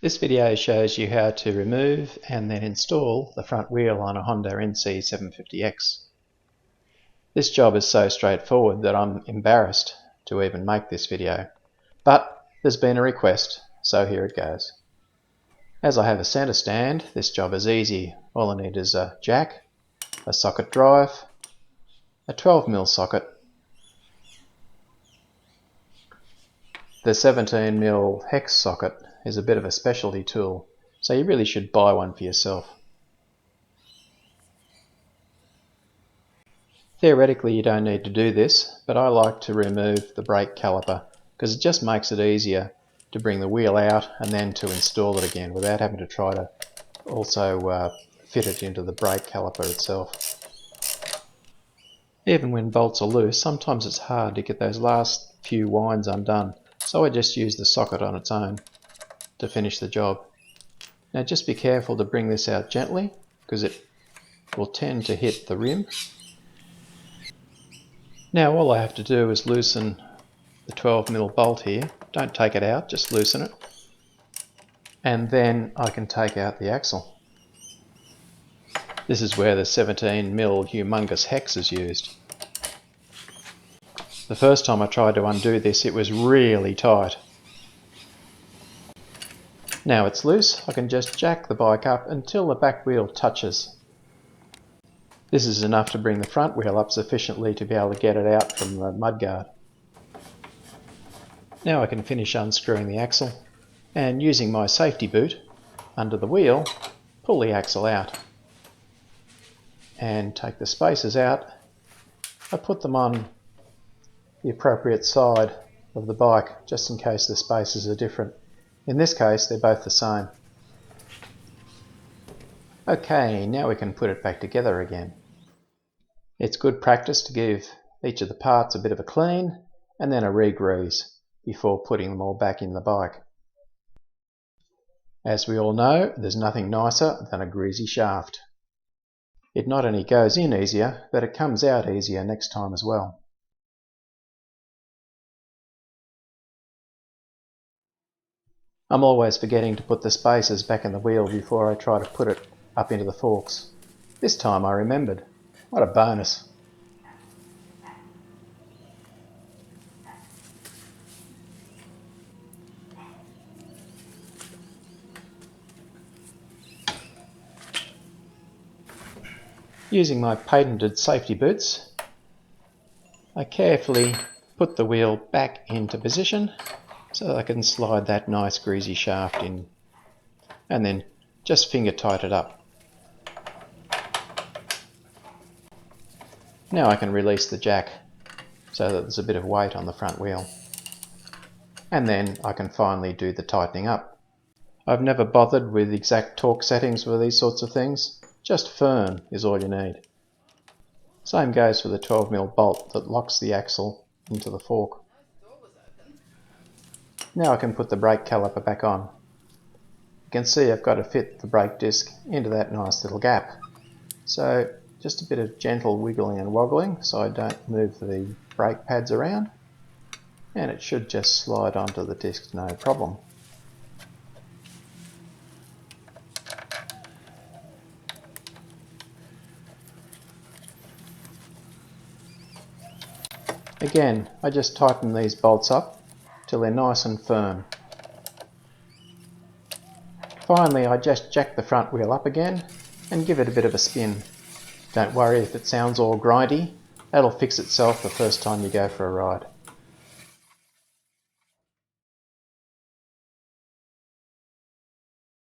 This video shows you how to remove and then install the front wheel on a Honda NC750X. This job is so straightforward that I'm embarrassed to even make this video, but there's been a request, so here it goes. As I have a centre stand, this job is easy. All I need is a jack, a socket drive, a 12mm socket, the 17mm hex socket is a bit of a specialty tool, so you really should buy one for yourself. Theoretically you don't need to do this, but I like to remove the brake caliper because it just makes it easier to bring the wheel out and then to install it again without having to try to also fit it into the brake caliper itself. Even when bolts are loose, sometimes it's hard to get those last few winds undone, so I just use the socket on its own to finish the job. Now just be careful to bring this out gently because it will tend to hit the rim. Now all I have to do is loosen the 12mm bolt here. Don't take it out, just loosen it. And then I can take out the axle. This is where the 17mm humongous hex is used. The first time I tried to undo this, it was really tight. Now it's loose, I can just jack the bike up until the back wheel touches. This is enough to bring the front wheel up sufficiently to be able to get it out from the mudguard. Now I can finish unscrewing the axle and using my safety boot under the wheel, pull the axle out and take the spacers out. I put them on the appropriate side of the bike just in case the spacers are different. In this case they're both the same. Okay, now we can put it back together again. It's good practice to give each of the parts a bit of a clean and then a re-grease before putting them all back in the bike. As we all know, there's nothing nicer than a greasy shaft. It not only goes in easier, but it comes out easier next time as well. I'm always forgetting to put the spacers back in the wheel before I try to put it up into the forks. This time I remembered. What a bonus. Using my patented safety boots, I carefully put the wheel back into position so that I can slide that nice greasy shaft in and then just finger tight it up. Now I can release the jack so that there's a bit of weight on the front wheel. And then I can finally do the tightening up. I've never bothered with exact torque settings for these sorts of things. Just firm is all you need. Same goes for the 12mm bolt that locks the axle into the fork. Now I can put the brake caliper back on. You can see I've got to fit the brake disc into that nice little gap. So just a bit of gentle wiggling and woggling so I don't move the brake pads around, and it should just slide onto the disc no problem. Again, I just tighten these bolts up till they're nice and firm. Finally, I just jack the front wheel up again and give it a bit of a spin. Don't worry if it sounds all grindy, that'll fix itself the first time you go for a ride.